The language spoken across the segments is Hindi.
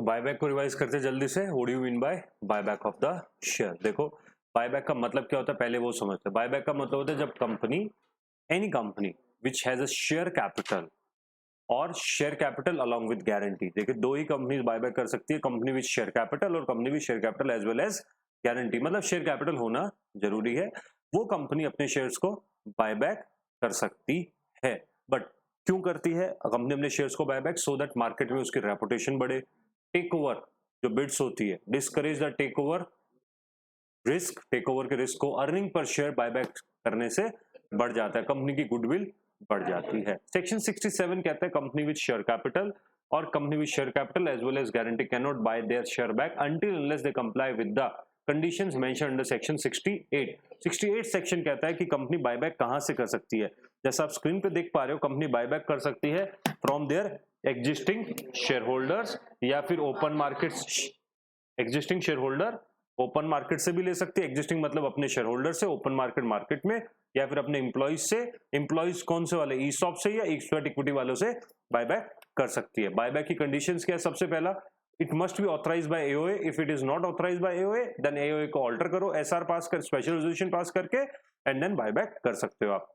तो बायबैक को रिवाइज करते जल्दी से। What do you mean by buyback of the share? देखो बायबैक का मतलब क्या होता है पहले वो समझते हैं। बायबैक का मतलब होता है जब company, any company which has a share capital और share capital along with guarantee. देखिए दो ही कंपनी बायबैक कर सकती है, कंपनी विद शेयर कैपिटल और company with share capital as well as guarantee. मतलब शेयर कैपिटल होना जरूरी है, वो कंपनी अपने शेयर्स को बायबैक कर सकती है। बट क्यों करती है कंपनी अपने शेयर्स को बायबैक? सो दैट मार्केट में उसकी रेपुटेशन बढ़े। टेक ओवर जो बिड्स होती है, discourage the takeover risk, takeover के रिस्क को अर्निंग पर शेयर बायबैक करने से बढ़ जाता है, कंपनी की गुडविल बढ़ जाती है। सेक्शन 67 कहता है कंपनी विद शेयर कैपिटल और company with share capital as well as guarantee can not buy their share back until unless they comply with the conditions mentioned under section 68। 68 section कहता है कि कंपनी बायबैक कहां से कर सकती है। जैसा आप स्क्रीन पे देख पा रहे हो, कंपनी बायबैक कर सकती है from their existing share holders या फिर open market. Existing share holder open market से भी ले सकते हैं, एग्जिस्टिंग मतलब अपने शेयर होल्डर से, ओपन मार्केट में, या फिर अपने एम्प्लॉइज से। एम्प्लॉइज कौन से वाले? ईसॉप से या स्वेट इक्विटी वालों से बायबैक कर सकती है। बायबैक की कंडीशंस क्या है? सबसे पहला, it must be authorised by AOA. If it is not authorised by AOA then AOA को ऑल्टर करो, एसआर पास कर, स्पेशल रेजोल्यूशन पास करके एंड देन बायबैक कर सकते हो आप।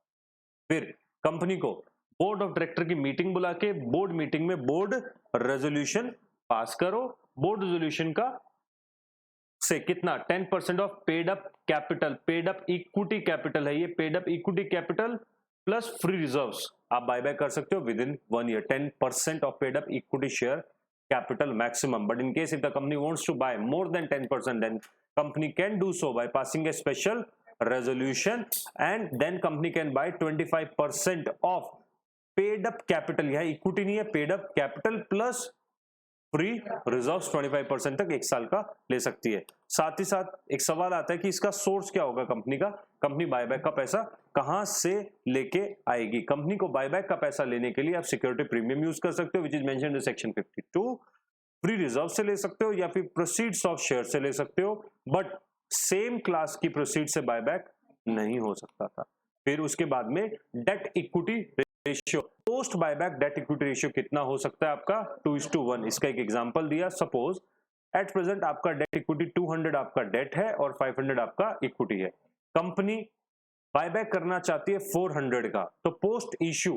फिर कंपनी को बोर्ड ऑफ डायरेक्टर की मीटिंग बुला के बोर्ड मीटिंग में बोर्ड रेजोल्यूशन पास करो। बोर्ड रेजोल्यूशन का से कितना? 10% of paid up capital, paid up equity capital है ये, paid up equity capital plus free reserves आप बायबैक कर सकते हो with in 1 year. 10% of paid up equity share capital maximum, but in case if the company wants to buy more than 10% then company can do so by passing a special resolution and then company can buy 25% of paid up capital। यह इक्विटी नहीं है, paid up capital plus free reserves 25% तक एक साल का ले सकती है। साथ ही साथ एक सवाल आता है कि इसका सोर्स क्या होगा कंपनी का? कंपनी बायबैक का पैसा कहां से लेके आएगी? कंपनी को बायबैक का पैसा लेने के लिए आप सिक्योरिटी प्रीमियम यूज कर सकते हो which is mentioned in section 52, free reserve से ले सकते हो या फिर प्रोसीड्स ऑफ शेयर से ले सकते हो, बट सेम क्लास की प्रोसीड से बायबैक नहीं हो सकता था। फिर उसके बाद में debt equity ratio, post buyback debt equity ratio कितना हो सकता है आपका? 2:1। इसका एक एग्जांपल दिया, सपोज एट प्रेजेंट आपका डेट इक्विटी 200 आपका डेट है और 500 आपका इक्विटी है। कंपनी बायबैक करना चाहती है 400 का, तो पोस्ट इश्यू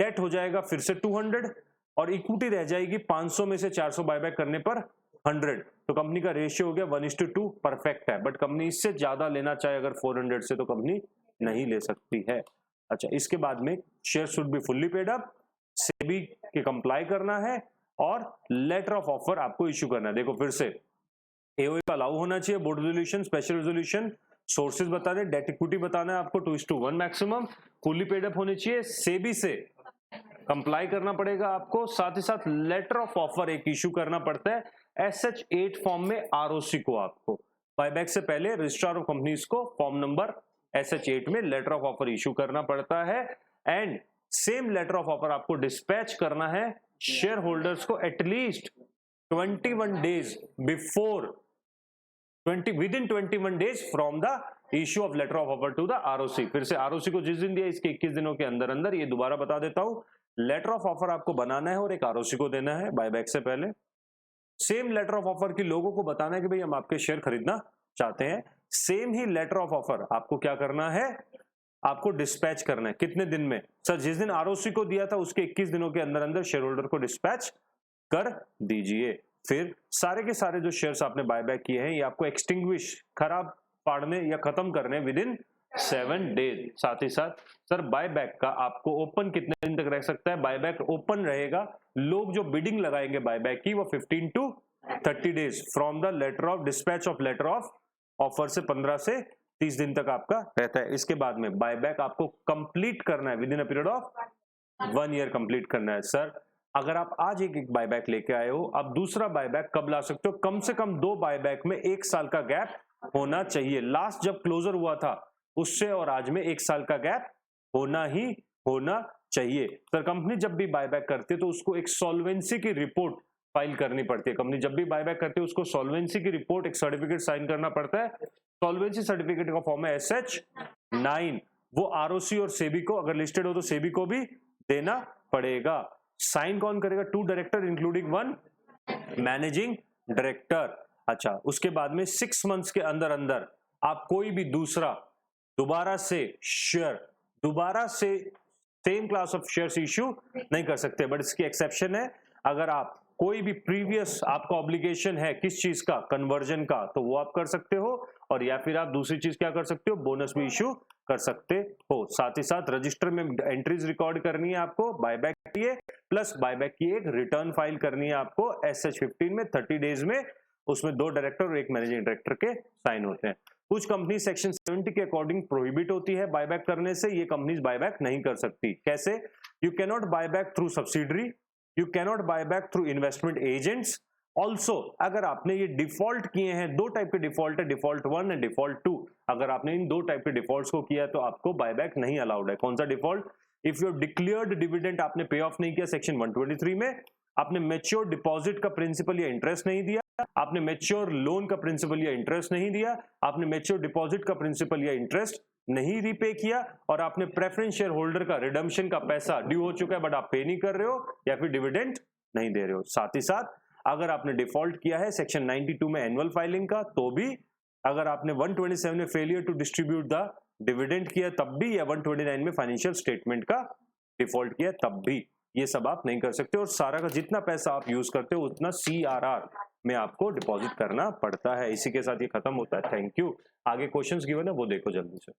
डेट हो जाएगा फिर से 200 और इक्विटी रह जाएगी 500 में से 400 बायबैक करने पर 100, तो कंपनी का रेशियो हो गया 1:2, परफेक्ट है। बट कंपनी इससे ज्यादा लेना चाहे अगर 400 से तो कंपनी नहीं ले सकती है। अच्छा, इसके बाद में share should be fully paid up, SEBI के कंप्लाई करना है और लेटर ऑफ ऑफर आपको इश्यू करना है। देखो फिर से एओए का अलाउ होना चाहिए, board resolution, special resolution, sources बता दें, डेट इक्विटी बताना है आपको 2:1 मैक्सिमम, फुल्ली पेड अप होनी चाहिए, सेबी से कंप्लाई करना पड़ेगा आपको, साथ ही साथ लेटर ऑफ ऑफर एक इश्यू करना पड़ता है SH8 फॉर्म में आरओसी को। आपको बायबैक से पहले रजिस्ट्रार ऑफ कंपनीज को फॉर्म नंबर SH8 में लेटर ऑफ ऑफर इश्यू करना पड़ता है and same letter of offer आपको डिस्पैच करना है शेयर होल्डर्स को at least 21 days before, within 21 days from the issue of letter of offer to the ROC. फिर से आरओसी को जिस दिन दिया इसके 21 दिनों के अंदर अंदर, ये दोबारा बता देता हूं, लेटर ऑफ ऑफर आपको बनाना है और एक आरओसी को देना है बायबैक से पहले। सेम लेटर ऑफ ऑफर की लोगों को बताना है कि भाई हम आपके शेयर खरीदना चाहते हैं। सेम ही लेटर ऑफ ऑफर आपको क्या करना है? आपको डिस्पैच करना है। कितने दिन में? सर जिस दिन आरओसी को दिया था उसके 21 दिनों के अंदर अंदर शेयर होल्डर को डिस्पैच कर दीजिए। फिर सारे के सारे जो शेयर्स आपने बायबैक किए हैं ये आपको एक्सटिंग्विश, खराब पाड़ने या खत्म करने विद इन 7 डेज। साथ ही साथ सर बायबैक का आपको ओपन कितने दिन तक रह सकता है? बायबैक ओपन रहेगा, लोग जो बिडिंग लगाएंगे बायबैक की वो 15 to 30 days from the letter of dispatch of letter of offer से 15 से 30 दिन तक आपका रहता है। इसके बाद में बायबैक आपको कंप्लीट करना है with in a period of 1 year complete करना है। सर अगर आप आज एक बायबैक लेके आए हो, आप दूसरा बायबैक कब ला सकते हो? कम से कम 2 बायबैक में 1 साल का गैप होना चाहिए। लास्ट जब क्लोजर हुआ था उससे और आज में 1 साल का गैप होना ही होना चाहिए। सर कंपनी जब भी बायबैक करती है तो उसको एक सॉल्वेंसी की रिपोर्ट फाइल करनी पड़ती है। कंपनी जब भी बायबैक करती है उसको सॉल्वेंसी की रिपोर्ट, एक सर्टिफिकेट साइन करना पड़ता है। सॉल्वेंसी सर्टिफिकेट का फॉर्म है SH9। वो आरओसी और सेबी को, अगर लिस्टेड हो तो सेबी को भी देना पड़ेगा। साइन कौन करेगा? 2 डायरेक्टर इंक्लूडिंग 1 मैनेजिंग डायरेक्टर। अच्छा, उसके बाद में 6 मंथ्स के अंदर अंदर आप कोई भी दूसरा दोबारा से same class of shares issue नहीं कर सकते, बट इसकी एक्सेप्शन है, अगर आप कोई भी प्रीवियस आपका ऑब्लिगेशन है किस चीज का, कन्वर्जन का, तो वो आप कर सकते हो, और या फिर आप दूसरी चीज क्या कर सकते हो, बोनस भी इश्यू कर सकते हो। साथ ही साथ रजिस्टर में एंट्रीज रिकॉर्ड करनी है आपको बायबैक की है, प्लस बायबैक की एक रिटर्न फाइल करनी है आपको SH15 में 30 डेज में। उसमें 2 डायरेक्टर और 1 मैनेजिंग डायरेक्टर के साइन होते हैं। कुछ कंपनी सेक्शन 70 के अकॉर्डिंग प्रोहिबिट होती है बायबैक करने से, ये कंपनीज बायबैक नहीं कर सकती। कैसे? You can not buyback through subsidiary, you can not buyback through investment agents. Also अगर आपने ये डिफॉल्ट किए हैं, 2 टाइप के डिफॉल्ट है, डिफॉल्ट 1 एंड डिफॉल्ट 2, अगर आपने इन 2 टाइप के डिफॉल्ट्स को किया तो आपको बायबैक नहीं अलाउड है। कौन सा default? If you declared dividend आपने पे ऑफ नहीं किया सेक्शन 123 में, आपने मैच्योर डिपॉजिट का प्रिंसिपल या इंटरेस्ट नहीं दिया, आपने मैच्योर लोन का प्रिंसिपल या इंटरेस्ट नहीं दिया, आपने मैच्योर डिपॉजिट का प्रिंसिपल या इंटरेस्ट नहीं रीपे किया, और आपने प्रेफरेंस शेयर होल्डर का रिडम्पशन का पैसा ड्यू हो चुका है बट आप पे नहीं कर रहे हो, या फिर डिविडेंड नहीं दे रहे हो। साथ ही साथ अगर आपने डिफॉल्ट किया है सेक्शन 92 में एनुअल फाइलिंग का, तो भी, अगर आपने 127 में failure to distribute the dividend किया तब भी, या 129 में फाइनेंशियल स्टेटमेंट का डिफॉल्ट किया तब भी, ये सब आप नहीं कर सकते। और सारा का जितना पैसा आप यूज करते हो उतना CRR में आपको डिपॉजिट करना पड़ता है। इसी के साथ ये खत्म होता है। Thank you. आगे क्वेश्चंस गिवन है वो देखो जल्दी से।